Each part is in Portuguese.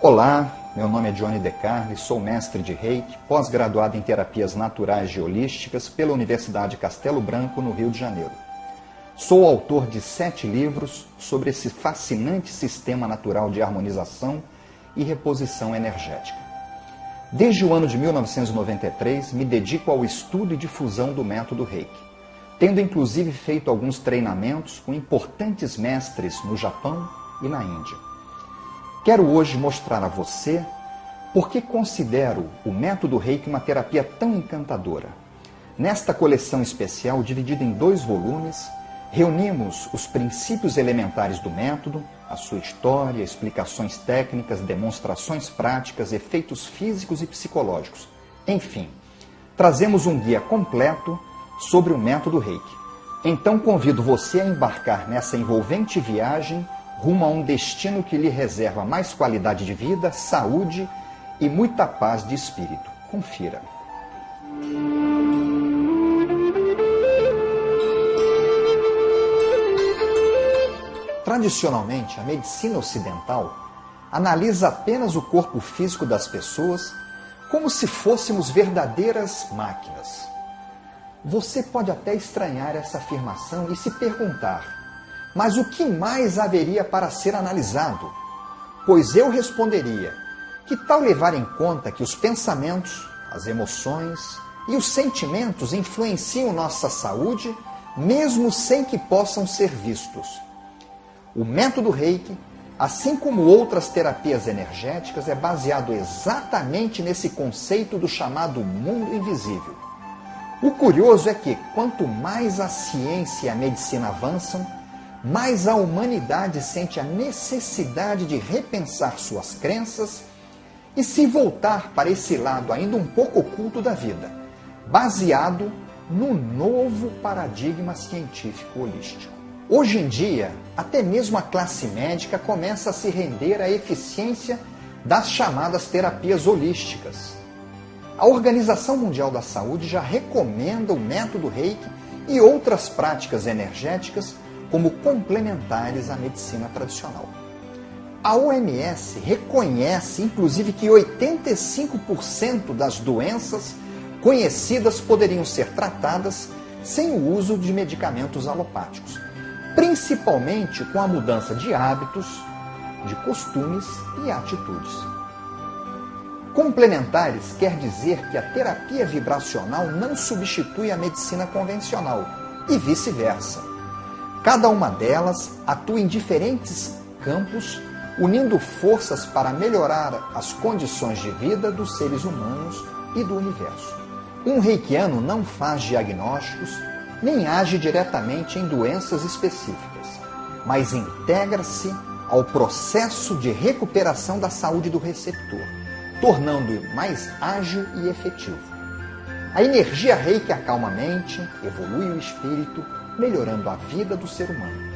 Olá, meu nome é Johnny De Carli, sou mestre de Reiki, pós-graduado em terapias naturais e holísticas pela Universidade Castelo Branco, no Rio de Janeiro. Sou autor de 7 livros sobre esse fascinante sistema natural de harmonização e reposição energética. Desde o ano de 1993, me dedico ao estudo e difusão do método Reiki, tendo inclusive feito alguns treinamentos com importantes mestres no Japão e na Índia. Quero hoje mostrar a você por que considero o método Reiki uma terapia tão encantadora. Nesta coleção especial, dividida em 2 volumes, reunimos os princípios elementares do método, a sua história, explicações técnicas, demonstrações práticas, efeitos físicos e psicológicos. Enfim, trazemos um guia completo sobre o método Reiki. Então convido você a embarcar nessa envolvente viagem rumo a um destino que lhe reserva mais qualidade de vida, saúde e muita paz de espírito. Confira. Tradicionalmente, a medicina ocidental analisa apenas o corpo físico das pessoas como se fôssemos verdadeiras máquinas. Você pode até estranhar essa afirmação e se perguntar: mas o que mais haveria para ser analisado? Pois eu responderia: que tal levar em conta que os pensamentos, as emoções e os sentimentos influenciam nossa saúde, mesmo sem que possam ser vistos? O método Reiki, assim como outras terapias energéticas, é baseado exatamente nesse conceito do chamado mundo invisível. O curioso é que, quanto mais a ciência e a medicina avançam, mais a humanidade sente a necessidade de repensar suas crenças e se voltar para esse lado ainda um pouco oculto da vida, baseado no novo paradigma científico holístico. Hoje em dia, até mesmo a classe médica começa a se render à eficiência das chamadas terapias holísticas. A Organização Mundial da Saúde já recomenda o método Reiki e outras práticas energéticas como complementares à medicina tradicional. A OMS reconhece, inclusive, que 85% das doenças conhecidas poderiam ser tratadas sem o uso de medicamentos alopáticos, principalmente com a mudança de hábitos, de costumes e atitudes. Complementares quer dizer que a terapia vibracional não substitui a medicina convencional e vice-versa. Cada uma delas atua em diferentes campos, unindo forças para melhorar as condições de vida dos seres humanos e do universo. Um reikiano não faz diagnósticos, nem age diretamente em doenças específicas, mas integra-se ao processo de recuperação da saúde do receptor, tornando-o mais ágil e efetivo. A energia Reiki acalma a mente, evolui o espírito, melhorando a vida do ser humano.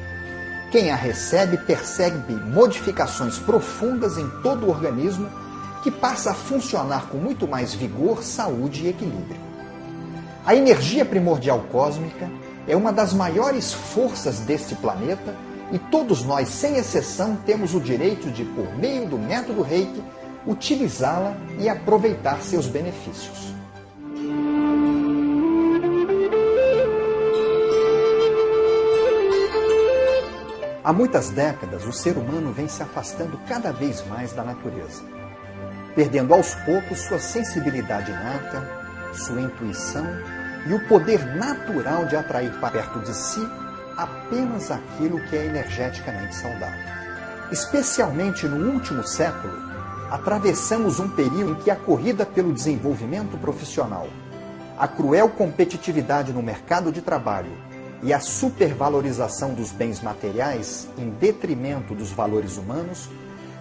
Quem a recebe percebe modificações profundas em todo o organismo, que passa a funcionar com muito mais vigor, saúde e equilíbrio. A energia primordial cósmica é uma das maiores forças deste planeta e todos nós, sem exceção, temos o direito de, por meio do método Reiki, utilizá-la e aproveitar seus benefícios. Há muitas décadas, o ser humano vem se afastando cada vez mais da natureza, perdendo aos poucos sua sensibilidade inata, sua intuição e o poder natural de atrair para perto de si apenas aquilo que é energeticamente saudável. Especialmente no último século, atravessamos um período em que a corrida pelo desenvolvimento profissional, a cruel competitividade no mercado de trabalho e a supervalorização dos bens materiais em detrimento dos valores humanos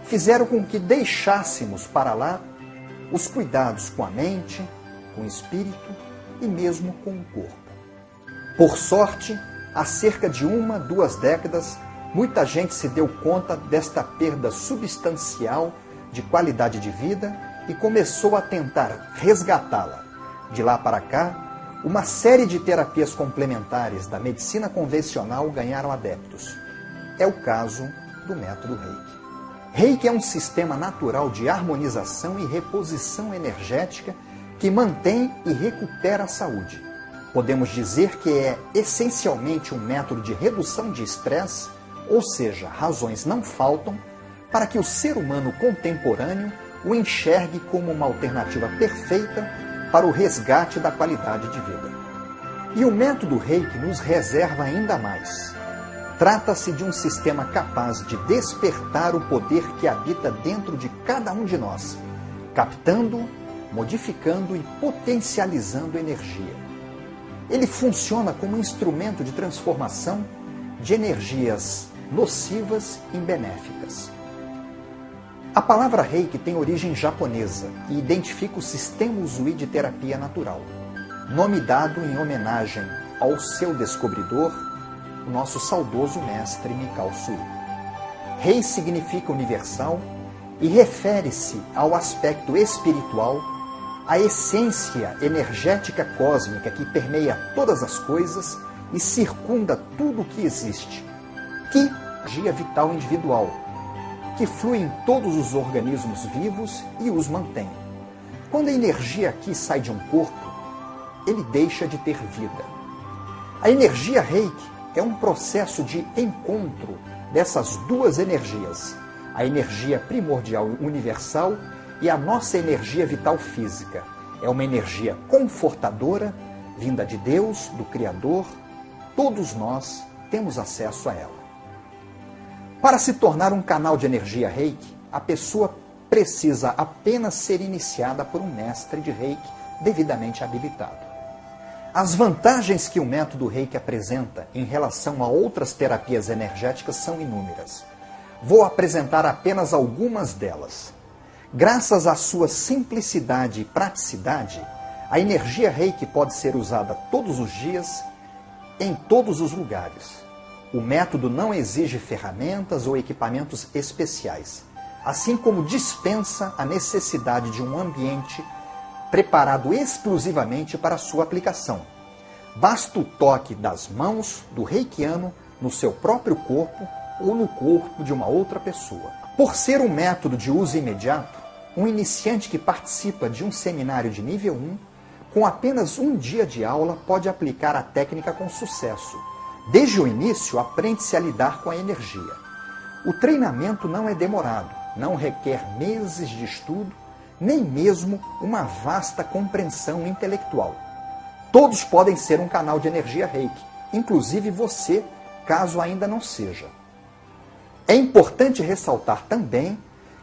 fizeram com que deixássemos para lá os cuidados com a mente, com o espírito e mesmo com o corpo. Por sorte, há cerca de 1-2 décadas, muita gente se deu conta desta perda substancial de qualidade de vida e começou a tentar resgatá-la. De lá para cá, uma série de terapias complementares da medicina convencional ganharam adeptos. É o caso do método Reiki. Reiki é um sistema natural de harmonização e reposição energética que mantém e recupera a saúde. Podemos dizer que é essencialmente um método de redução de estresse, ou seja, razões não faltam para que o ser humano contemporâneo o enxergue como uma alternativa perfeita para o resgate da qualidade de vida. E o método Reiki nos reserva ainda mais. Trata-se de um sistema capaz de despertar o poder que habita dentro de cada um de nós, captando, modificando e potencializando energia. Ele funciona como um instrumento de transformação de energias nocivas em benéficas. A palavra Reiki tem origem japonesa e identifica o sistema Usui de terapia natural, nome dado em homenagem ao seu descobridor, o nosso saudoso mestre Mikao Usui. Rei significa universal e refere-se ao aspecto espiritual, à essência energética cósmica que permeia todas as coisas e circunda tudo o que existe. Ki, energia vital individual, que flui em todos os organismos vivos e os mantém. Quando a energia aqui sai de um corpo, ele deixa de ter vida. A energia Reiki é um processo de encontro dessas duas energias, a energia primordial universal e a nossa energia vital física. É uma energia confortadora, vinda de Deus, do Criador. Todos nós temos acesso a ela. Para se tornar um canal de energia Reiki, a pessoa precisa apenas ser iniciada por um mestre de Reiki devidamente habilitado. As vantagens que o método Reiki apresenta em relação a outras terapias energéticas são inúmeras. Vou apresentar apenas algumas delas. Graças à sua simplicidade e praticidade, a energia Reiki pode ser usada todos os dias, em todos os lugares. O método não exige ferramentas ou equipamentos especiais, assim como dispensa a necessidade de um ambiente preparado exclusivamente para sua aplicação. Basta o toque das mãos do reikiano no seu próprio corpo ou no corpo de uma outra pessoa. Por ser um método de uso imediato, um iniciante que participa de um seminário de nível 1, com apenas um dia de aula, pode aplicar a técnica com sucesso. Desde o início, aprende-se a lidar com a energia. O treinamento não é demorado, não requer meses de estudo, nem mesmo uma vasta compreensão intelectual. Todos podem ser um canal de energia Reiki, inclusive você, caso ainda não seja. É importante ressaltar também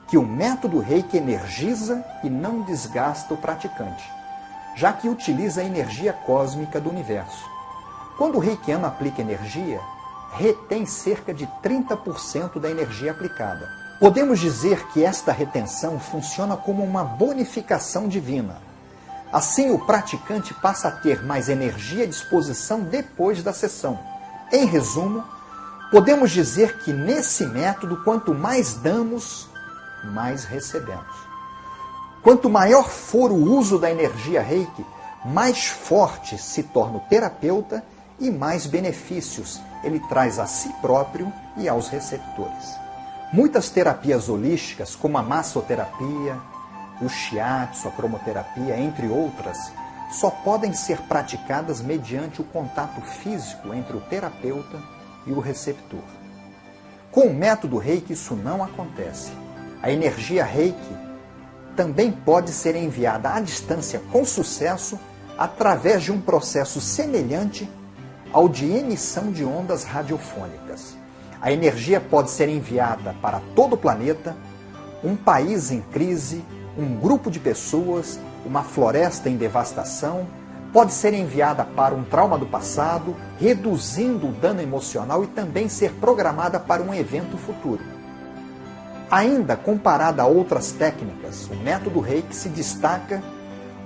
que o método Reiki energiza e não desgasta o praticante, já que utiliza a energia cósmica do universo. Quando o reikiano aplica energia, retém cerca de 30% da energia aplicada. Podemos dizer que esta retenção funciona como uma bonificação divina. Assim, o praticante passa a ter mais energia à disposição depois da sessão. Em resumo, podemos dizer que nesse método, quanto mais damos, mais recebemos. Quanto maior for o uso da energia Reiki, mais forte se torna o terapeuta e mais benefícios ele traz a si próprio e aos receptores. Muitas terapias holísticas, como a massoterapia, o shiatsu, a cromoterapia, entre outras, só podem ser praticadas mediante o contato físico entre o terapeuta e o receptor. Com o método Reiki isso não acontece. A energia Reiki também pode ser enviada à distância com sucesso através de um processo semelhante ao de emissão de ondas radiofônicas. A energia pode ser enviada para todo o planeta, um país em crise, um grupo de pessoas, uma floresta em devastação, pode ser enviada para um trauma do passado, reduzindo o dano emocional e também ser programada para um evento futuro. Ainda comparada a outras técnicas, o método Reiki se destaca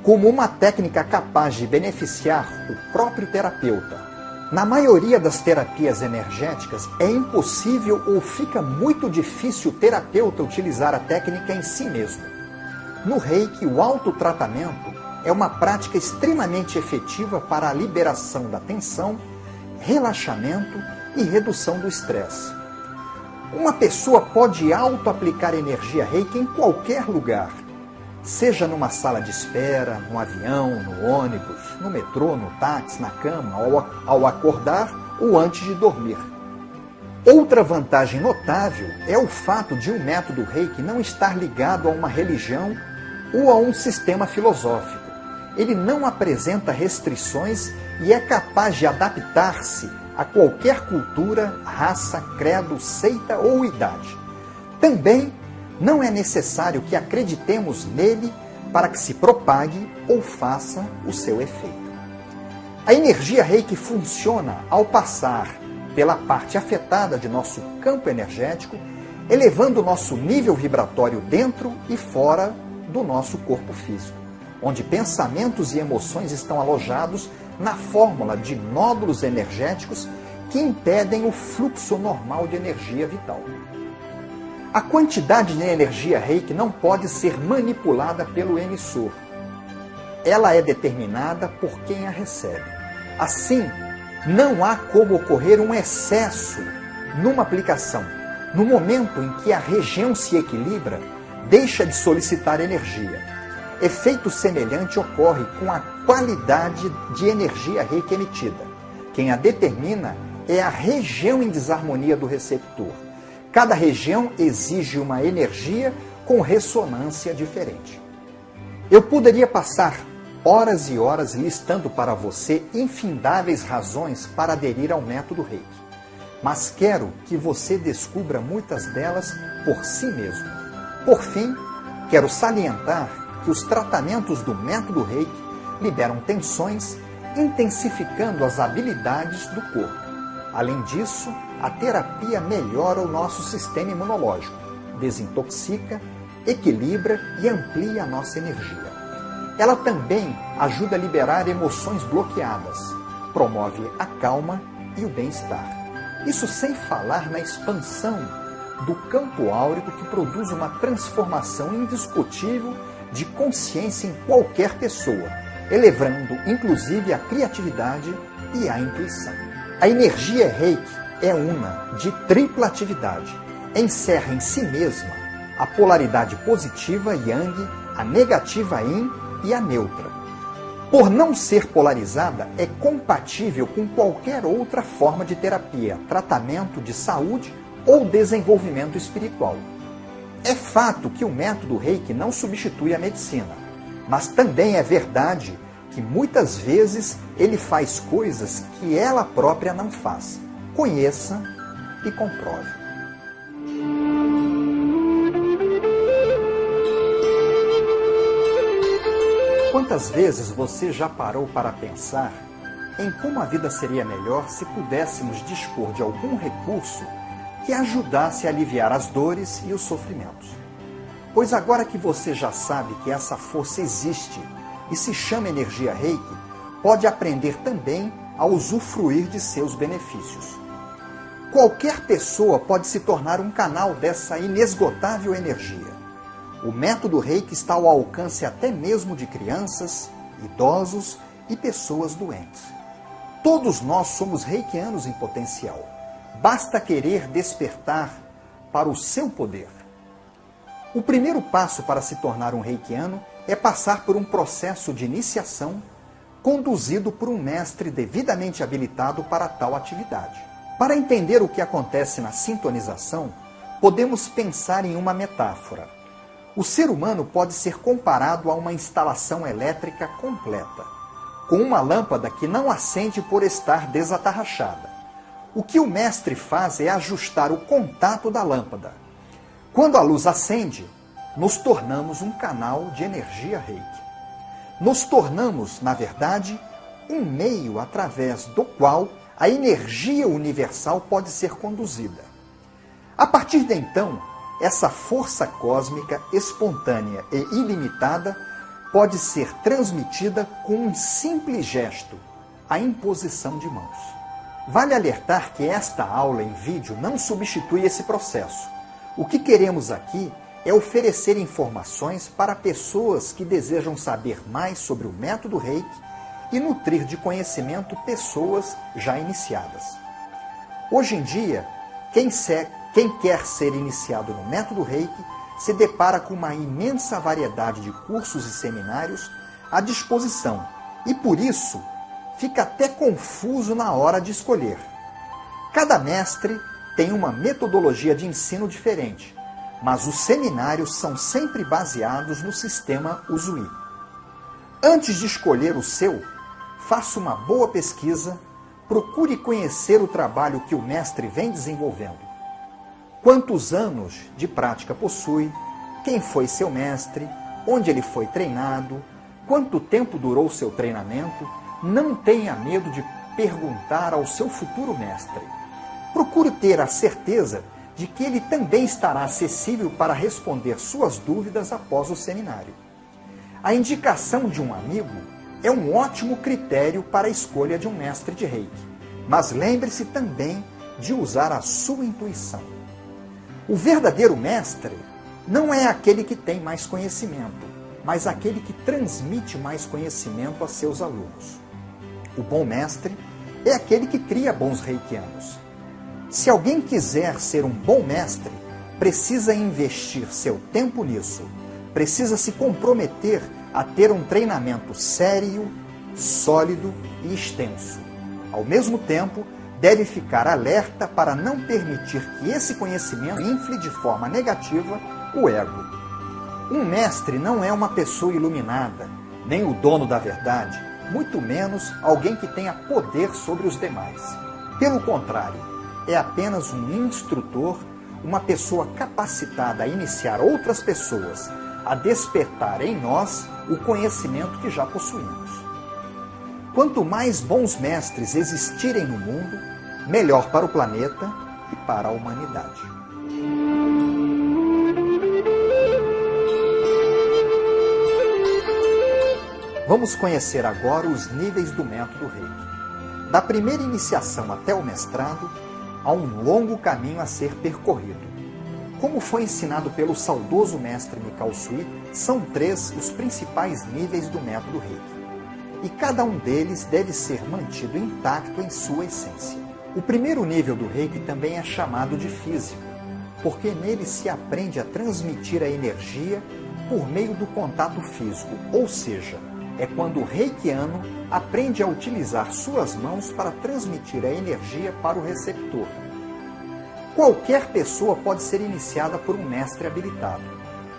como uma técnica capaz de beneficiar o próprio terapeuta. Na maioria das terapias energéticas, é impossível ou fica muito difícil o terapeuta utilizar a técnica em si mesmo. No Reiki, o autotratamento é uma prática extremamente efetiva para a liberação da tensão, relaxamento e redução do estresse. Uma pessoa pode auto-aplicar energia reiki em qualquer lugar, seja numa sala de espera, no avião, no ônibus, no metrô, no táxi, na cama, ao acordar ou antes de dormir. Outra vantagem notável é o fato de o método reiki não estar ligado a uma religião ou a um sistema filosófico. Ele não apresenta restrições e é capaz de adaptar-se a qualquer cultura, raça, credo, seita ou idade. Também não é necessário que acreditemos nele para que se propague ou faça o seu efeito. A energia reiki funciona ao passar pela parte afetada de nosso campo energético, elevando o nosso nível vibratório dentro e fora do nosso corpo físico, onde pensamentos e emoções estão alojados na fórmula de nódulos energéticos que impedem o fluxo normal de energia vital. A quantidade de energia reiki não pode ser manipulada pelo emissor. Ela é determinada por quem a recebe. Assim, não há como ocorrer um excesso numa aplicação. No momento em que a região se equilibra, deixa de solicitar energia. Efeito semelhante ocorre com a qualidade de energia reiki emitida. Quem a determina é a região em desarmonia do receptor. Cada região exige uma energia com ressonância diferente. Eu poderia passar horas e horas listando para você infindáveis razões para aderir ao método reiki, mas quero que você descubra muitas delas por si mesmo. Por fim, quero salientar que os tratamentos do método reiki liberam tensões, intensificando as habilidades do corpo. Além disso, a terapia melhora o nosso sistema imunológico, desintoxica, equilibra e amplia a nossa energia. Ela também ajuda a liberar emoções bloqueadas, promove a calma e o bem-estar. Isso sem falar na expansão do campo áurico que produz uma transformação indiscutível de consciência em qualquer pessoa, elevando inclusive a criatividade e a intuição. A energia reiki é uma de tripla atividade. Encerra em si mesma a polaridade positiva yang, a negativa yin e a neutra. Por não ser polarizada, é compatível com qualquer outra forma de terapia, tratamento de saúde ou desenvolvimento espiritual. É fato que o método reiki não substitui a medicina, mas também é verdade que muitas vezes ele faz coisas que ela própria não faz. Conheça e comprove. Quantas vezes você já parou para pensar em como a vida seria melhor se pudéssemos dispor de algum recurso que ajudasse a aliviar as dores e os sofrimentos? Pois agora que você já sabe que essa força existe e se chama energia reiki, pode aprender também a usufruir de seus benefícios. Qualquer pessoa pode se tornar um canal dessa inesgotável energia. O método reiki está ao alcance até mesmo de crianças, idosos e pessoas doentes. Todos nós somos reikianos em potencial. Basta querer despertar para o seu poder. O primeiro passo para se tornar um reikiano é passar por um processo de iniciação conduzido por um mestre devidamente habilitado para tal atividade. Para entender o que acontece na sintonização, podemos pensar em uma metáfora. O ser humano pode ser comparado a uma instalação elétrica completa, com uma lâmpada que não acende por estar desatarrachada. O que o mestre faz é ajustar o contato da lâmpada. Quando a luz acende, nos tornamos um canal de energia reiki. Nos tornamos, na verdade, um meio através do qual a energia universal pode ser conduzida. A partir de então, essa força cósmica espontânea e ilimitada pode ser transmitida com um simples gesto, a imposição de mãos. Vale alertar que esta aula em vídeo não substitui esse processo. O que queremos aqui é oferecer informações para pessoas que desejam saber mais sobre o método reiki e nutrir de conhecimento pessoas já iniciadas. Hoje em dia, Quem quer ser iniciado no método Reiki se depara com uma imensa variedade de cursos e seminários à disposição e, por isso, fica até confuso na hora de escolher. Cada mestre tem uma metodologia de ensino diferente, mas os seminários são sempre baseados no sistema Usui. Antes de escolher o seu, faça uma boa pesquisa, procure conhecer o trabalho que o mestre vem desenvolvendo. Quantos anos de prática possui, quem foi seu mestre, onde ele foi treinado, quanto tempo durou seu treinamento. Não tenha medo de perguntar ao seu futuro mestre. Procure ter a certeza de que ele também estará acessível para responder suas dúvidas após o seminário. A indicação de um amigo é um ótimo critério para a escolha de um mestre de Reiki, mas lembre-se também de usar a sua intuição. O verdadeiro mestre não é aquele que tem mais conhecimento, mas aquele que transmite mais conhecimento a seus alunos. O bom mestre é aquele que cria bons reikianos. Se alguém quiser ser um bom mestre, precisa investir seu tempo nisso, precisa se comprometer a ter um treinamento sério, sólido e extenso. Ao mesmo tempo, deve ficar alerta para não permitir que esse conhecimento infle de forma negativa o ego. Um mestre não é uma pessoa iluminada, nem o dono da verdade, muito menos alguém que tenha poder sobre os demais. Pelo contrário, é apenas um instrutor, uma pessoa capacitada a iniciar outras pessoas, a despertar em nós o conhecimento que já possuímos. Quanto mais bons mestres existirem no mundo, melhor para o planeta e para a humanidade. Vamos conhecer agora os níveis do método Reiki. Da primeira iniciação até o mestrado, há um longo caminho a ser percorrido. Como foi ensinado pelo saudoso mestre Mikao Usui, são 3 os principais níveis do método Reiki. E cada um deles deve ser mantido intacto em sua essência. O primeiro nível do Reiki também é chamado de físico, porque nele se aprende a transmitir a energia por meio do contato físico, ou seja, é quando o reikiano aprende a utilizar suas mãos para transmitir a energia para o receptor. Qualquer pessoa pode ser iniciada por um mestre habilitado,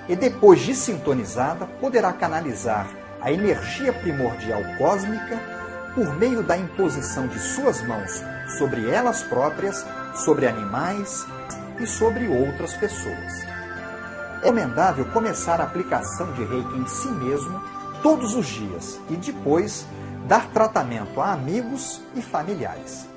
e depois de sintonizada, poderá canalizar a energia primordial cósmica por meio da imposição de suas mãos sobre elas próprias, sobre animais e sobre outras pessoas. É recomendável começar a aplicação de Reiki em si mesmo todos os dias e depois dar tratamento a amigos e familiares.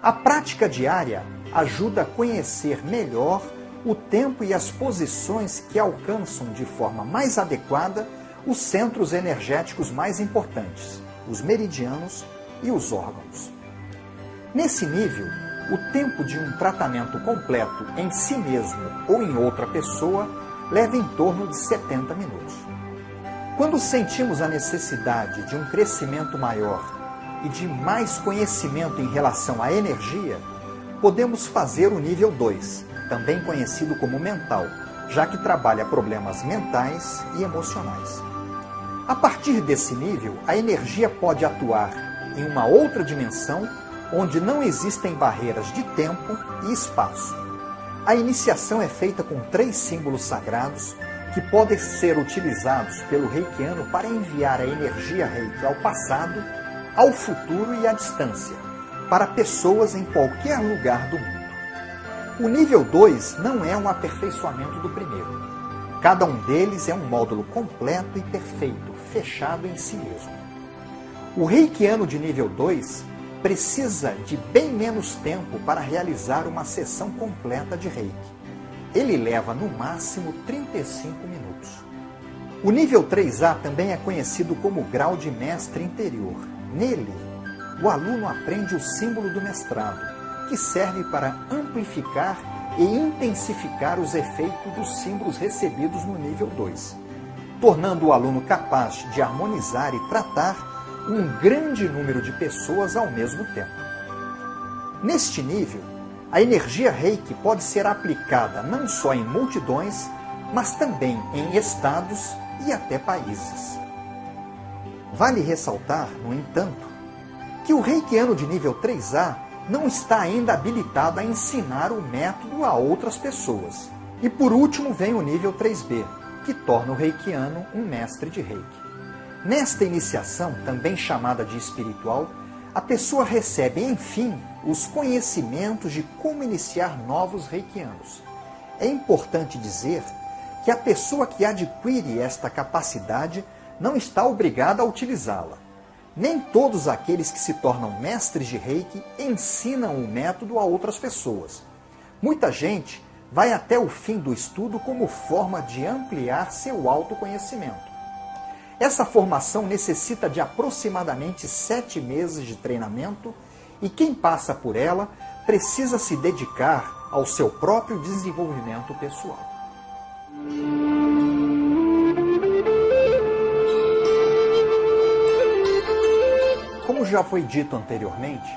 A prática diária ajuda a conhecer melhor o tempo e as posições que alcançam de forma mais adequada os centros energéticos mais importantes, os meridianos e os órgãos. Nesse nível, o tempo de um tratamento completo em si mesmo ou em outra pessoa leva em torno de 70 minutos. Quando sentimos a necessidade de um crescimento maior e de mais conhecimento em relação à energia, podemos fazer o nível 2, também conhecido como mental, já que trabalha problemas mentais e emocionais. A partir desse nível, a energia pode atuar em uma outra dimensão onde não existem barreiras de tempo e espaço. A iniciação é feita com 3 símbolos sagrados que podem ser utilizados pelo reikiano para enviar a energia reiki ao passado, ao futuro e à distância, para pessoas em qualquer lugar do mundo. O nível 2 não é um aperfeiçoamento do primeiro. Cada um deles é um módulo completo e perfeito, fechado em si mesmo. O reikiano de nível 2 precisa de bem menos tempo para realizar uma sessão completa de Reiki. Ele leva no máximo 35 minutos. O nível 3A também é conhecido como grau de mestre interior. Nele, o aluno aprende o símbolo do mestrado, que serve para amplificar e intensificar os efeitos dos símbolos recebidos no nível 2, tornando o aluno capaz de harmonizar e tratar um grande número de pessoas ao mesmo tempo. Neste nível, A energia Reiki pode ser aplicada não só em multidões, mas também em estados e até países. Vale ressaltar, no entanto, que o reikiano de nível 3A não está ainda habilitado a ensinar o método a outras pessoas. E por último vem o nível 3B, que torna o reikiano um mestre de reiki. Nesta iniciação, também chamada de espiritual, a pessoa recebe, enfim, os conhecimentos de como iniciar novos reikianos. É importante dizer que a pessoa que adquire esta capacidade não está obrigada a utilizá-la. Nem todos aqueles que se tornam mestres de reiki ensinam o método a outras pessoas. Muita gente vai até o fim do estudo como forma de ampliar seu autoconhecimento. Essa formação necessita de aproximadamente 7 meses de treinamento e quem passa por ela precisa se dedicar ao seu próprio desenvolvimento pessoal. Como já foi dito anteriormente,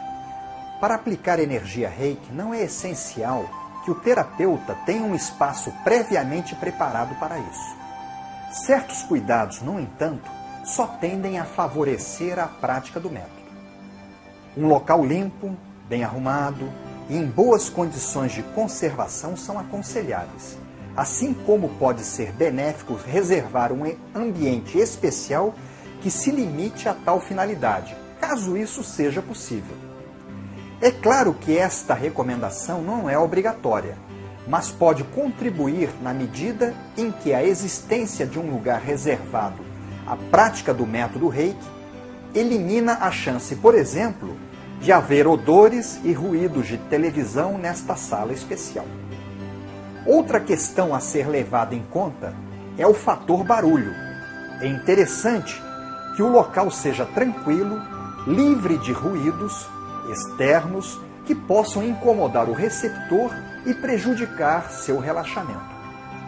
para aplicar energia Reiki não é essencial que o terapeuta tenha um espaço previamente preparado para isso. Certos cuidados, no entanto, só tendem a favorecer a prática do método. Um local limpo, bem arrumado e em boas condições de conservação são aconselháveis, assim como pode ser benéfico reservar um ambiente especial que se limite a tal finalidade, caso isso seja possível. É claro que esta recomendação não é obrigatória, mas pode contribuir na medida em que a existência de um lugar reservado à prática do método Reiki elimina a chance, por exemplo, de haver odores e ruídos de televisão nesta sala especial. Outra questão a ser levada em conta é o fator barulho. É interessante que o local seja tranquilo, livre de ruídos externos que possam incomodar o receptor e prejudicar seu relaxamento.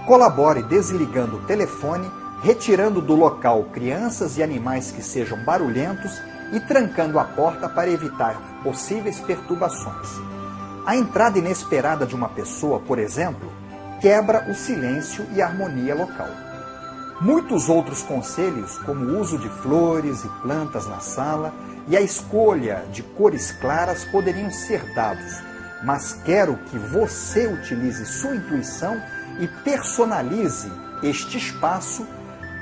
Colabore desligando o telefone, retirando do local crianças e animais que sejam barulhentos e trancando a porta para evitar possíveis perturbações. A entrada inesperada de uma pessoa, por exemplo, quebra o silêncio e a harmonia local. Muitos outros conselhos, como o uso de flores e plantas na sala e a escolha de cores claras, poderiam ser dados, mas quero que você utilize sua intuição e personalize este espaço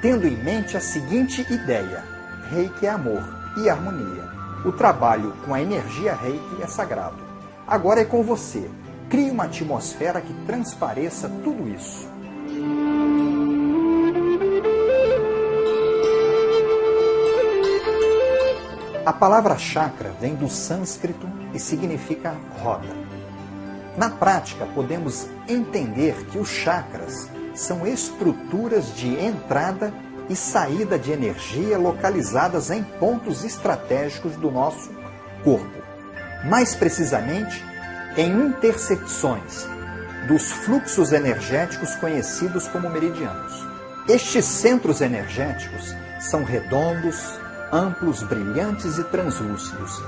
tendo em mente a seguinte ideia: Reiki é amor e harmonia. O trabalho com a energia Reiki é sagrado. Agora é com você. Crie uma atmosfera que transpareça tudo isso. A palavra chakra vem do sânscrito e significa roda. Na prática, podemos entender que os chakras são estruturas de entrada e saída de energia localizadas em pontos estratégicos do nosso corpo. Mais precisamente, em intersecções dos fluxos energéticos conhecidos como meridianos. Estes centros energéticos são redondos, amplos, brilhantes e translúcidos,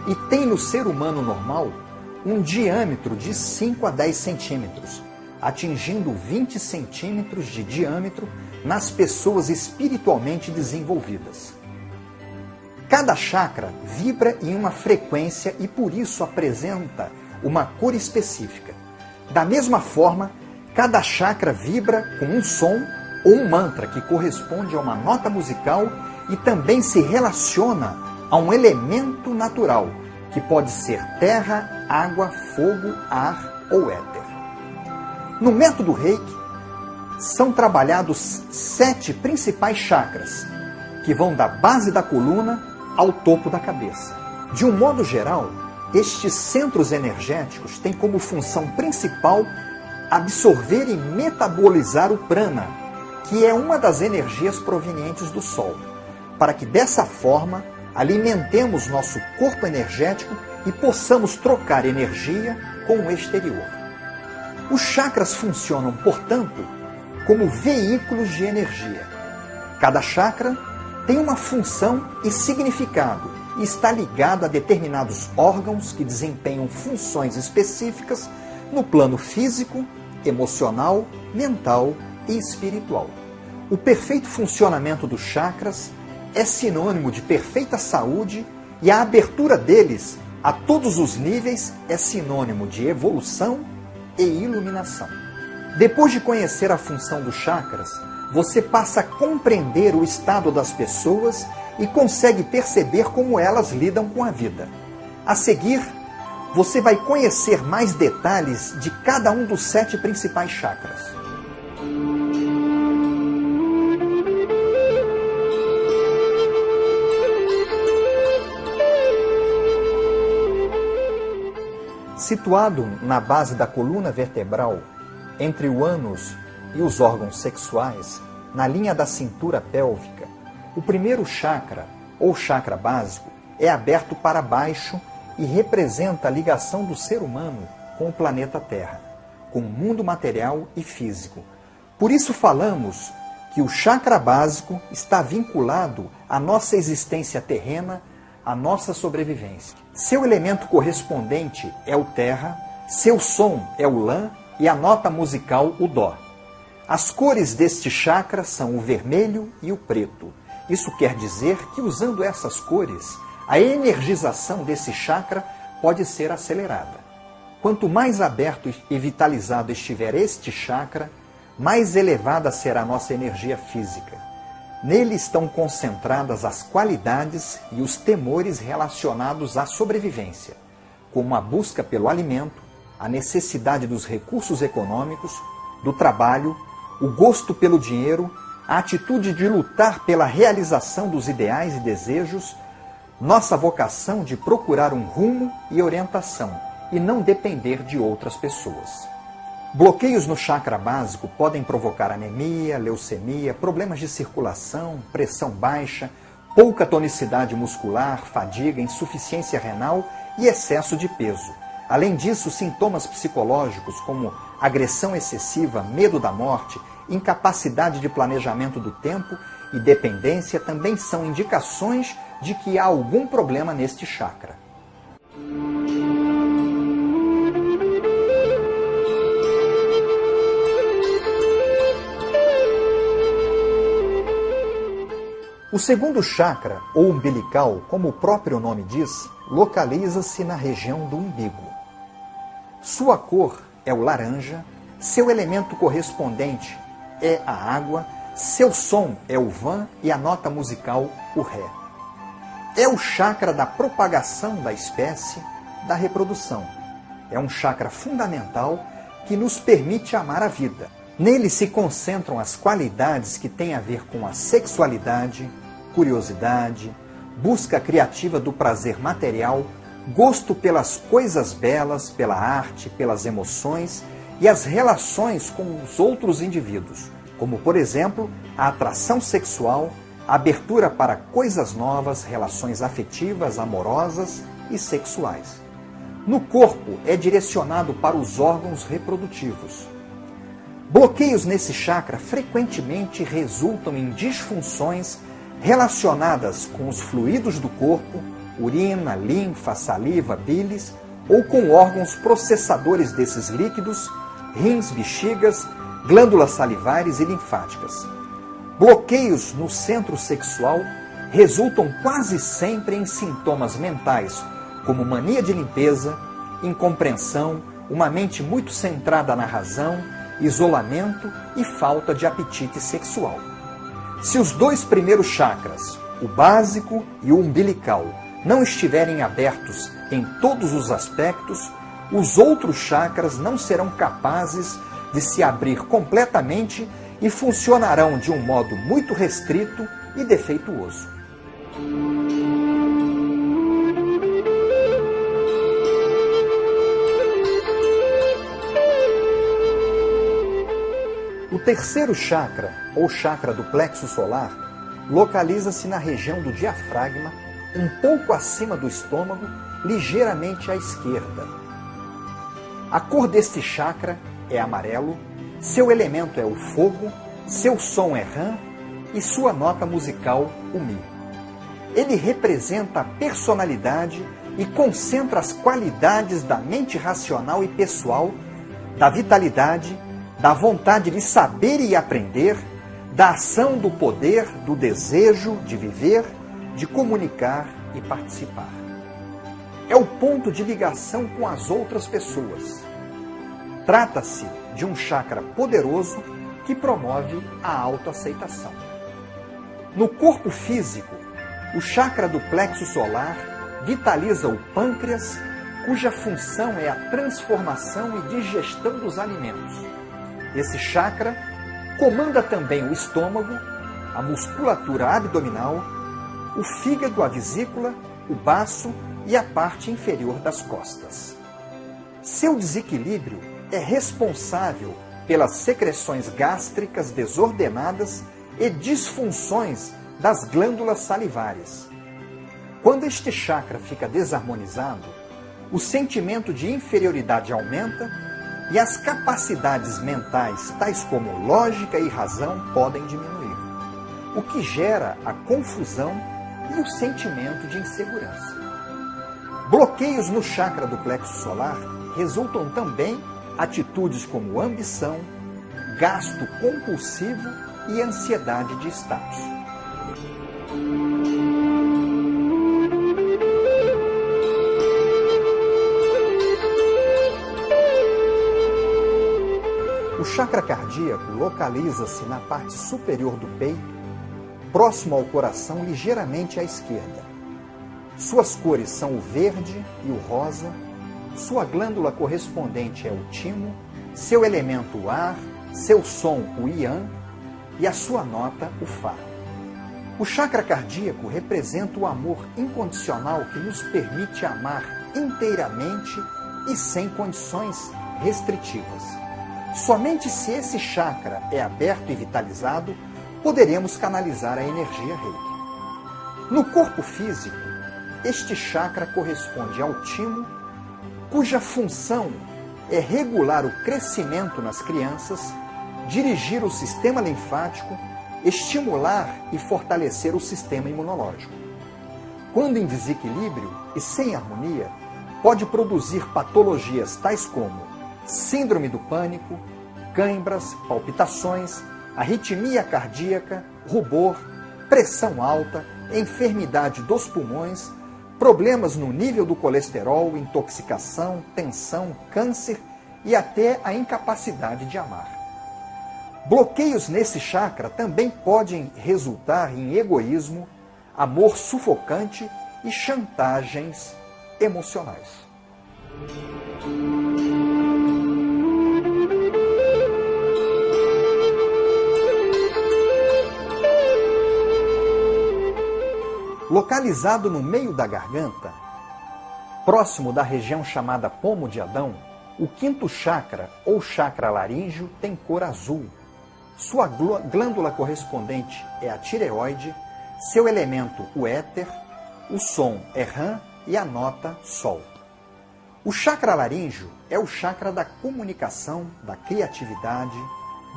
e têm no ser humano normal um diâmetro de 5 a 10 centímetros, atingindo 20 centímetros de diâmetro nas pessoas espiritualmente desenvolvidas. Cada chakra vibra em uma frequência e por isso apresenta uma cor específica. Da mesma forma, cada chakra vibra com um som ou um mantra que corresponde a uma nota musical e também se relaciona a um elemento natural, que pode ser terra, água, fogo, ar ou éter. No método Reiki, são trabalhados 7 principais chakras, que vão da base da coluna ao topo da cabeça. De um modo geral, estes centros energéticos têm como função principal absorver e metabolizar o prana, que é uma das energias provenientes do Sol, para que dessa forma alimentemos nosso corpo energético e possamos trocar energia com o exterior. Os chakras funcionam, portanto, como veículos de energia. Cada chakra tem uma função e significado e está ligado a determinados órgãos que desempenham funções específicas no plano físico, emocional, mental e espiritual. O perfeito funcionamento dos chakras é sinônimo de perfeita saúde e a abertura deles a todos os níveis é sinônimo de evolução e iluminação. Depois de conhecer a função dos chakras, você passa a compreender o estado das pessoas e consegue perceber como elas lidam com a vida. A seguir, você vai conhecer mais detalhes de cada um dos 7 principais chakras. Situado na base da coluna vertebral, entre o ânus e os órgãos sexuais, na linha da cintura pélvica, o primeiro chakra, ou chakra básico, é aberto para baixo e representa a ligação do ser humano com o planeta Terra, com o mundo material e físico. Por isso falamos que o chakra básico está vinculado à nossa existência terrena, à nossa sobrevivência. Seu elemento correspondente é o terra, seu som é o lã e a nota musical o dó. As cores deste chakra são o vermelho e o preto. Isso quer dizer que usando essas cores, a energização desse chakra pode ser acelerada. Quanto mais aberto e vitalizado estiver este chakra, mais elevada será a nossa energia física. Nele estão concentradas as qualidades e os temores relacionados à sobrevivência, como a busca pelo alimento, a necessidade dos recursos econômicos, do trabalho, o gosto pelo dinheiro, a atitude de lutar pela realização dos ideais e desejos, nossa vocação de procurar um rumo e orientação e não depender de outras pessoas. Bloqueios no chakra básico podem provocar anemia, leucemia, problemas de circulação, pressão baixa, pouca tonicidade muscular, fadiga, insuficiência renal e excesso de peso. Além disso, sintomas psicológicos como agressão excessiva, medo da morte, incapacidade de planejamento do tempo e dependência também são indicações de que há algum problema neste chakra. O segundo chakra, ou umbilical, como o próprio nome diz, localiza-se na região do umbigo. Sua cor é o laranja, seu elemento correspondente é a água, seu som é o vã e a nota musical o ré. É o chakra da propagação da espécie, da reprodução. É um chakra fundamental que nos permite amar a vida. Nele se concentram as qualidades que têm a ver com a sexualidade, curiosidade, busca criativa do prazer material, gosto pelas coisas belas, pela arte, pelas emoções e as relações com os outros indivíduos, como, por exemplo, a atração sexual, a abertura para coisas novas, relações afetivas, amorosas e sexuais. No corpo é direcionado para os órgãos reprodutivos. Bloqueios nesse chakra frequentemente resultam em disfunções relacionadas com os fluidos do corpo, urina, linfa, saliva, bilis, ou com órgãos processadores desses líquidos, rins, bexigas, glândulas salivares e linfáticas. Bloqueios no centro sexual resultam quase sempre em sintomas mentais, como mania de limpeza, incompreensão, uma mente muito centrada na razão, isolamento e falta de apetite sexual. Se os 2 primeiros chakras, o básico e o umbilical, não estiverem abertos em todos os aspectos, os outros chakras não serão capazes de se abrir completamente e funcionarão de um modo muito restrito e defeituoso. O terceiro chakra, ou chakra do plexo solar, localiza-se na região do diafragma, um pouco acima do estômago, ligeiramente à esquerda. A cor deste chakra é amarelo, seu elemento é o fogo, seu som é rã e sua nota musical o mi. Ele representa a personalidade e concentra as qualidades da mente racional e pessoal, da vitalidade, da vontade de saber e aprender, da ação do poder, do desejo de viver, de comunicar e participar. É o ponto de ligação com as outras pessoas. Trata-se de um chakra poderoso que promove a autoaceitação. No corpo físico, o chakra do plexo solar vitaliza o pâncreas, cuja função é a transformação e digestão dos alimentos. Esse chakra comanda também o estômago, a musculatura abdominal, o fígado, a vesícula, o baço e a parte inferior das costas. Seu desequilíbrio é responsável pelas secreções gástricas desordenadas e disfunções das glândulas salivares. Quando este chakra fica desarmonizado, o sentimento de inferioridade aumenta e as capacidades mentais, tais como lógica e razão, podem diminuir, o que gera a confusão e o sentimento de insegurança. Bloqueios no chakra do plexo solar resultam também atitudes como ambição, gasto compulsivo e ansiedade de status. O chakra cardíaco localiza-se na parte superior do peito, próximo ao coração, ligeiramente à esquerda. Suas cores são o verde e o rosa, sua glândula correspondente é o timo, seu elemento o ar, seu som o ian e a sua nota o fá. O chakra cardíaco representa o amor incondicional que nos permite amar inteiramente e sem condições restritivas. Somente se esse chakra é aberto e vitalizado, poderemos canalizar a energia Reiki. No corpo físico, este chakra corresponde ao timo, cuja função é regular o crescimento nas crianças, dirigir o sistema linfático, estimular e fortalecer o sistema imunológico. Quando em desequilíbrio e sem harmonia, pode produzir patologias tais como síndrome do pânico, cãibras, palpitações, arritmia cardíaca, rubor, pressão alta, enfermidade dos pulmões, problemas no nível do colesterol, intoxicação, tensão, câncer e até a incapacidade de amar. Bloqueios nesse chakra também podem resultar em egoísmo, amor sufocante e chantagens emocionais. Localizado no meio da garganta, próximo da região chamada pomo de Adão, o quinto chakra, ou chakra laríngeo, tem cor azul. Sua glândula correspondente é a tireoide, seu elemento o éter, o som é rã e a nota sol. O chakra laríngeo é o chakra da comunicação, da criatividade,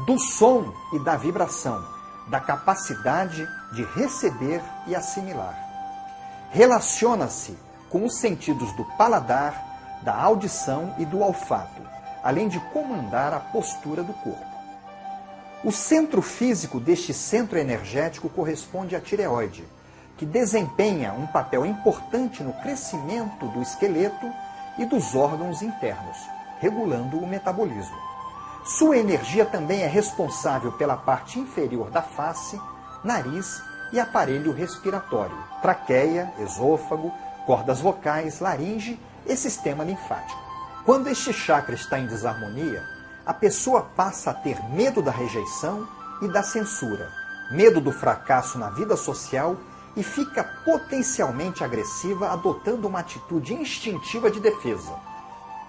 do som e da vibração, da capacidade de receber e assimilar. Relaciona-se com os sentidos do paladar, da audição e do olfato, além de comandar a postura do corpo. O centro físico deste centro energético corresponde à tireoide, que desempenha um papel importante no crescimento do esqueleto e dos órgãos internos, regulando o metabolismo. Sua energia também é responsável pela parte inferior da face, nariz e aparelho respiratório, traqueia, esôfago, cordas vocais, laringe e sistema linfático. Quando este chakra está em desarmonia, a pessoa passa a ter medo da rejeição e da censura, medo do fracasso na vida social e fica potencialmente agressiva, adotando uma atitude instintiva de defesa.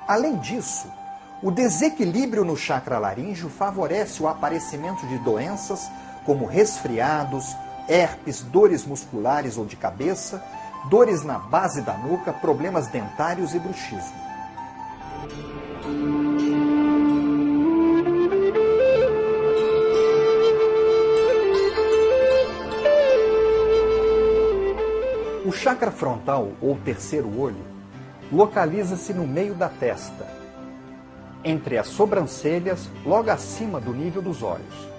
Além disso, o desequilíbrio no chakra laríngeo favorece o aparecimento de doenças como resfriados, herpes, dores musculares ou de cabeça, dores na base da nuca, problemas dentários e bruxismo. chakra frontal, ou terceiro olho, localiza-se no meio da testa, entre as sobrancelhas, logo acima do nível dos olhos.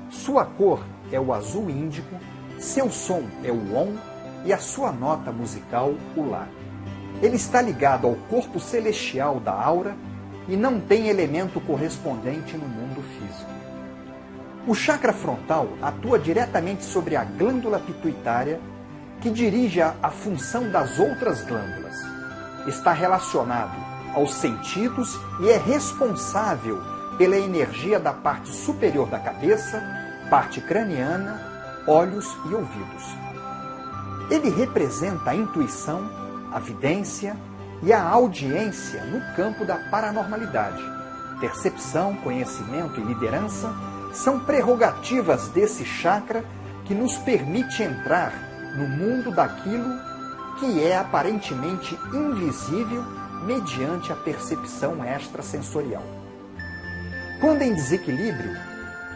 Sua cor é o azul índico, seu som é o Om e a sua nota musical, o Lá. Ele está ligado ao corpo celestial da aura e não tem elemento correspondente no mundo físico. O chakra frontal atua diretamente sobre a glândula pituitária, que dirige a função das outras glândulas. Está relacionado aos sentidos e é responsável pela energia da parte superior da cabeça, parte craniana, olhos e ouvidos. Ele representa a intuição, a vidência e a audiência no campo da paranormalidade. Percepção, conhecimento e liderança são prerrogativas desse chakra que nos permite entrar no mundo daquilo que é aparentemente invisível mediante a percepção extrasensorial. Quando em desequilíbrio,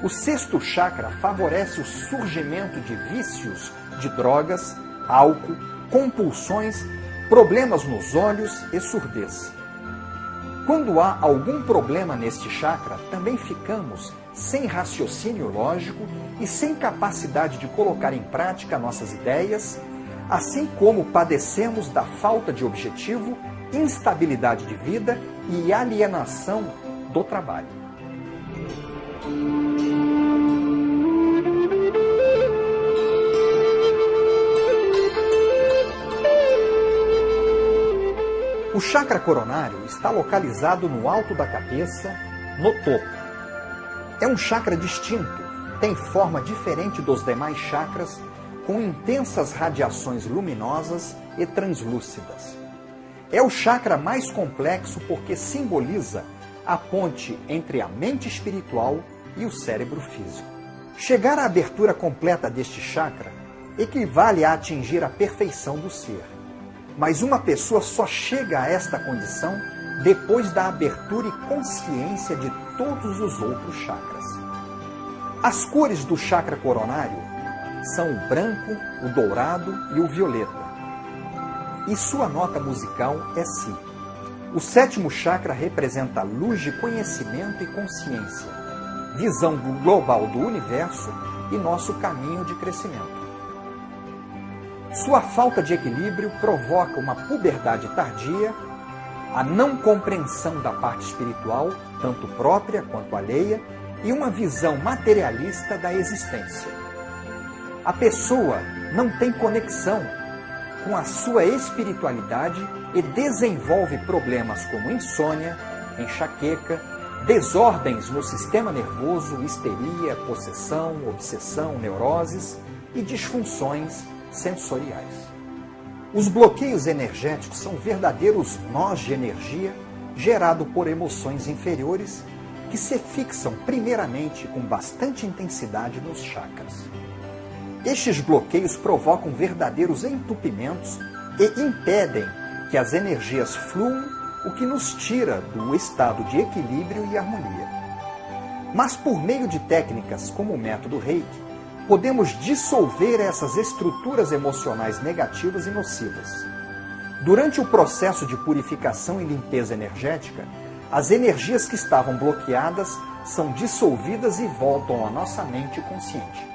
o sexto chakra favorece o surgimento de vícios de drogas, álcool, compulsões, problemas nos olhos e surdez. Quando há algum problema neste chakra, também ficamos sem raciocínio lógico e sem capacidade de colocar em prática nossas ideias, assim como padecemos da falta de objetivo, instabilidade de vida e alienação do trabalho. O chakra coronário está localizado no alto da cabeça, no topo. É um chakra distinto, tem forma diferente dos demais chakras, com intensas radiações luminosas e translúcidas. É o chakra mais complexo porque simboliza a ponte entre a mente espiritual e o cérebro físico. Chegar à abertura completa deste chakra equivale a atingir a perfeição do ser. Mas uma pessoa só chega a esta condição depois da abertura e consciência de todos os outros chakras. As cores do chakra coronário são o branco, o dourado e o violeta. E sua nota musical é Si. O sétimo chakra representa a luz de conhecimento e consciência, visão global do universo e nosso caminho de crescimento. Sua falta de equilíbrio provoca uma puberdade tardia, a não compreensão da parte espiritual, tanto própria quanto alheia, e uma visão materialista da existência. A pessoa não tem conexão com a sua espiritualidade e desenvolve problemas como insônia, enxaqueca, desordens no sistema nervoso, histeria, possessão, obsessão, neuroses e disfunções sensoriais. Os bloqueios energéticos são verdadeiros nós de energia gerado por emoções inferiores que se fixam primeiramente com bastante intensidade nos chakras. Estes bloqueios provocam verdadeiros entupimentos e impedem que as energias fluam, o que nos tira do estado de equilíbrio e harmonia. Mas por meio de técnicas como o método Reiki, podemos dissolver essas estruturas emocionais negativas e nocivas. Durante o processo de purificação e limpeza energética, as energias que estavam bloqueadas são dissolvidas e voltam à nossa mente consciente.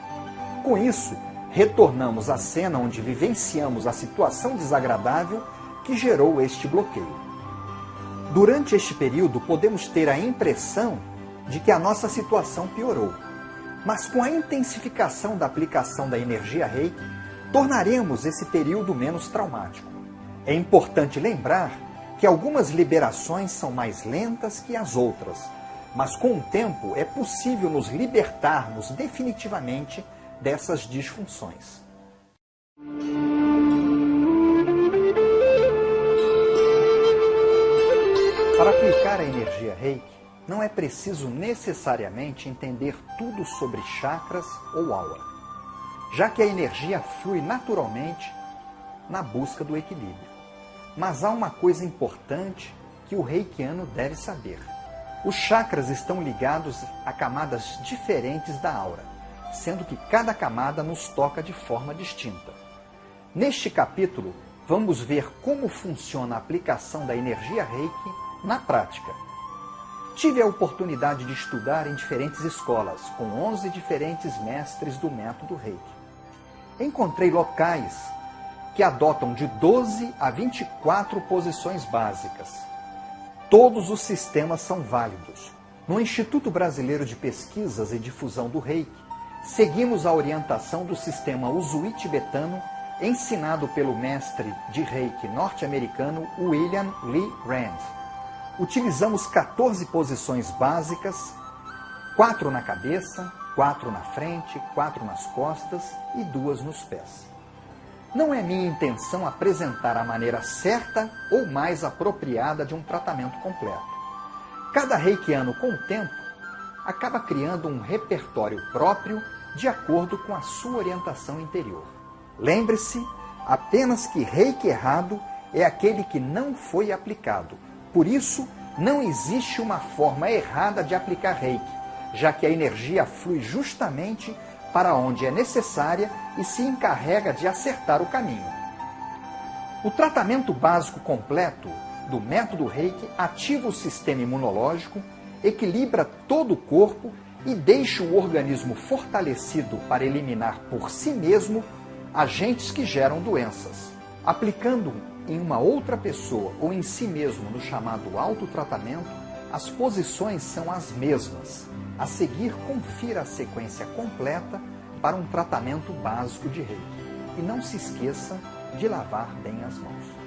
Com isso, retornamos à cena onde vivenciamos a situação desagradável que gerou este bloqueio. Durante este período, podemos ter a impressão de que a nossa situação piorou. Mas com a intensificação da aplicação da energia Reiki, tornaremos esse período menos traumático. É importante lembrar que algumas liberações são mais lentas que as outras, mas com o tempo é possível nos libertarmos definitivamente dessas disfunções. Para aplicar a energia Reiki, não é preciso necessariamente entender tudo sobre chakras ou aura, já que a energia flui naturalmente na busca do equilíbrio. Mas há uma coisa importante que o reikiano deve saber. Os chakras estão ligados a camadas diferentes da aura, sendo que cada camada nos toca de forma distinta. Neste capítulo, vamos ver como funciona a aplicação da energia Reiki na prática. Tive a oportunidade de estudar em diferentes escolas, com 11 diferentes mestres do método Reiki. Encontrei locais que adotam de 12 a 24 posições básicas. Todos os sistemas são válidos. No Instituto Brasileiro de Pesquisas e Difusão do Reiki, seguimos a orientação do sistema Usui tibetano, ensinado pelo mestre de Reiki norte-americano William Lee Rand. Utilizamos 14 posições básicas, 4 na cabeça, 4 na frente, 4 nas costas e 2 nos pés. Não é minha intenção apresentar a maneira certa ou mais apropriada de um tratamento completo. Cada reikiano, com o tempo, acaba criando um repertório próprio de acordo com a sua orientação interior. Lembre-se apenas que Reiki errado é aquele que não foi aplicado. Por isso, não existe uma forma errada de aplicar Reiki, já que a energia flui justamente para onde é necessária e se encarrega de acertar o caminho. O tratamento básico completo do método Reiki ativa o sistema imunológico, equilibra todo o corpo e deixa o organismo fortalecido para eliminar por si mesmo agentes que geram doenças. Aplicando em uma outra pessoa ou em si mesmo no chamado autotratamento, as posições são as mesmas. A seguir, confira a sequência completa para um tratamento básico de Reiki. E não se esqueça de lavar bem as mãos.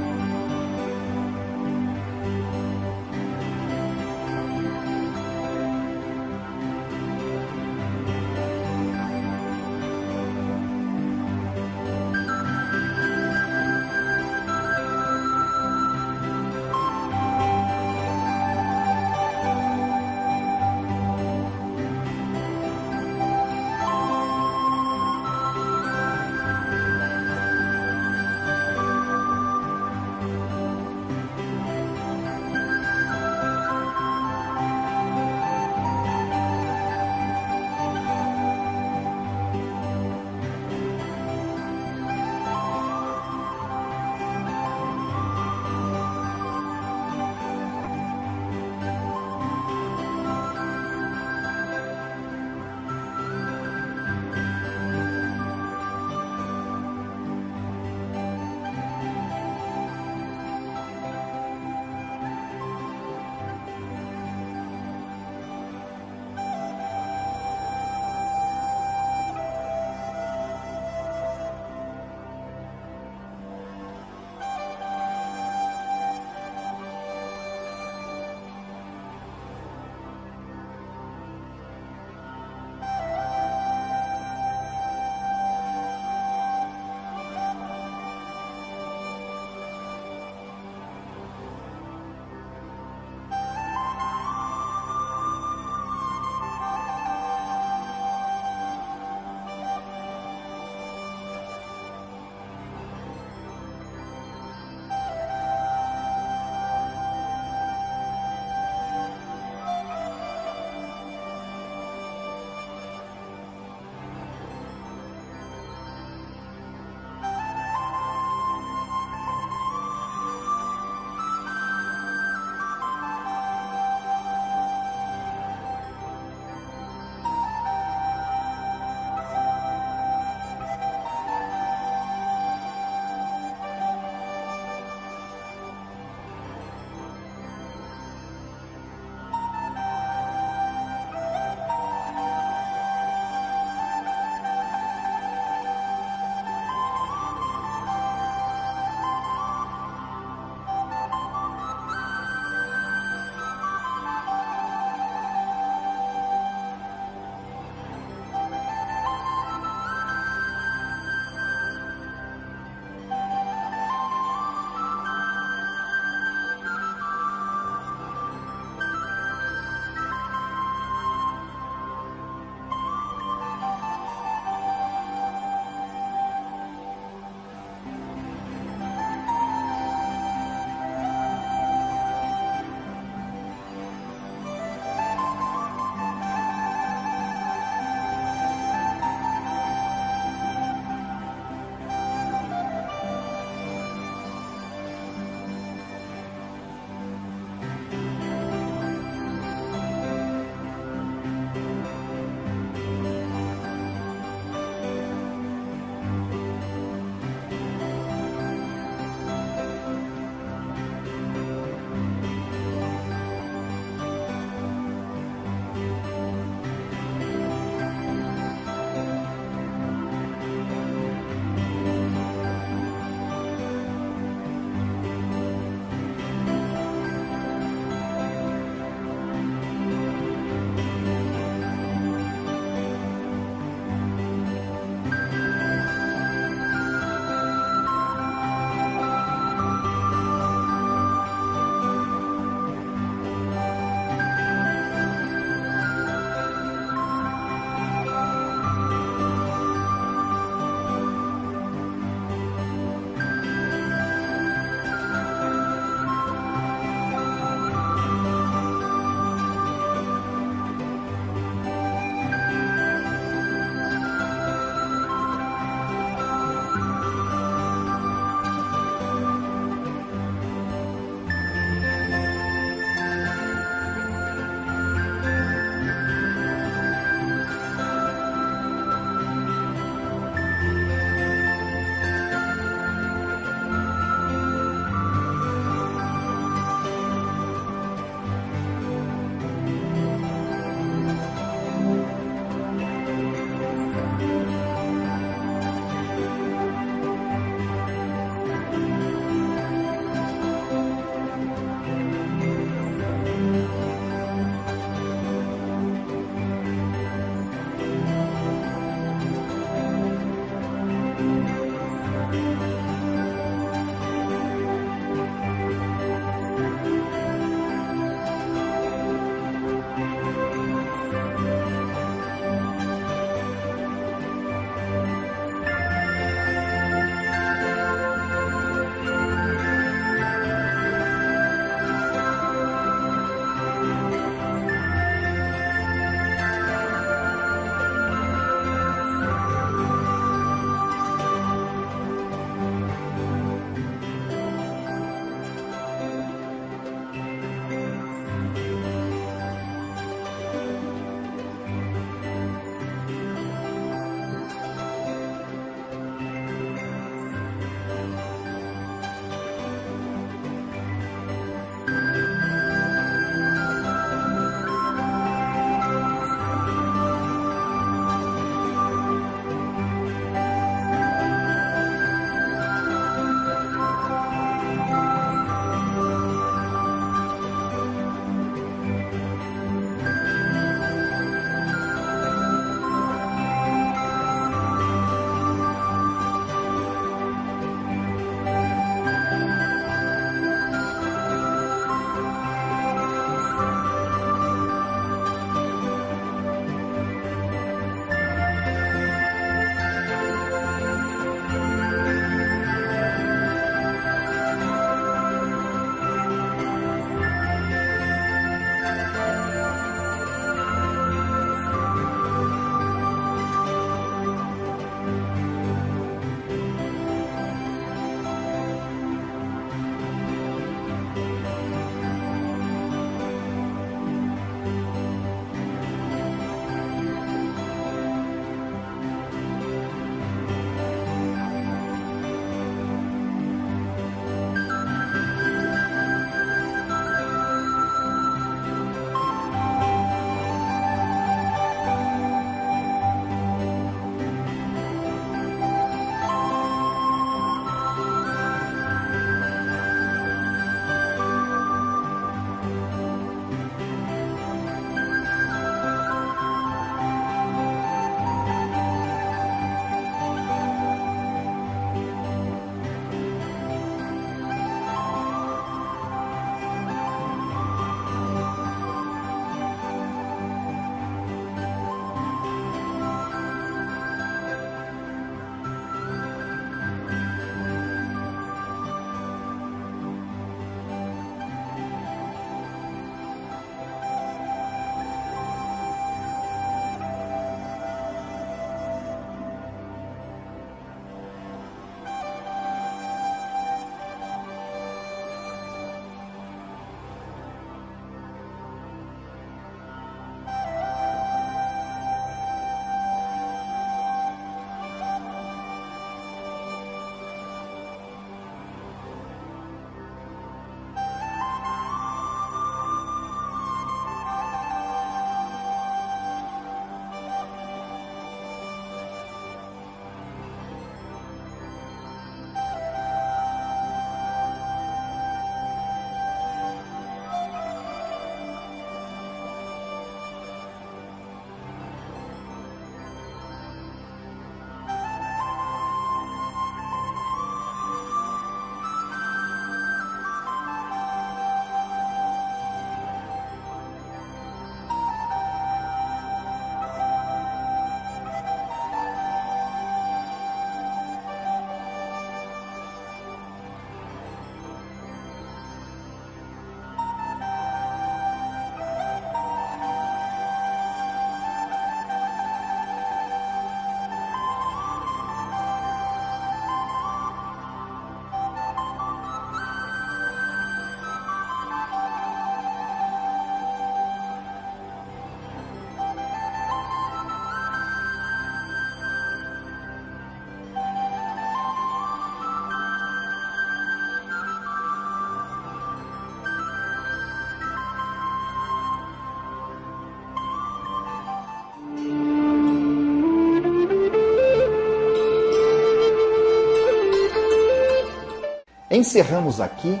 Encerramos aqui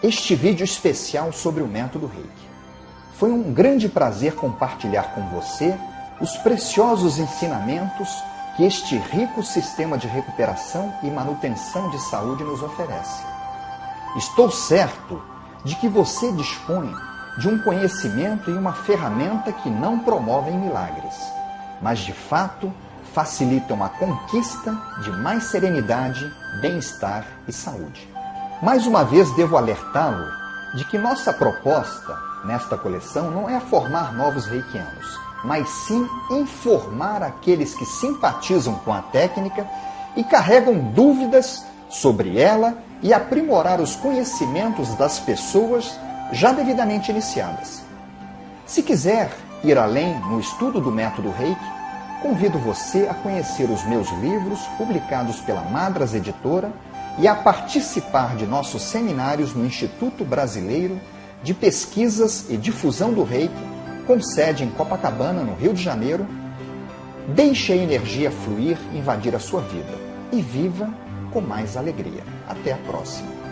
este vídeo especial sobre o método Reiki. Foi um grande prazer compartilhar com você os preciosos ensinamentos que este rico sistema de recuperação e manutenção de saúde nos oferece. Estou certo de que você dispõe de um conhecimento e uma ferramenta que não promovem milagres, mas de fato facilitam a conquista de mais serenidade, bem-estar e saúde. Mais uma vez devo alertá-lo de que nossa proposta nesta coleção não é formar novos reikianos, mas sim informar aqueles que simpatizam com a técnica e carregam dúvidas sobre ela e aprimorar os conhecimentos das pessoas já devidamente iniciadas. Se quiser ir além no estudo do método Reiki, convido você a conhecer os meus livros publicados pela Madras Editora e a participar de nossos seminários no Instituto Brasileiro de Pesquisas e Difusão do Reiki, com sede em Copacabana, no Rio de Janeiro. Deixe a energia fluir, invadir a sua vida e viva com mais alegria. Até a próxima!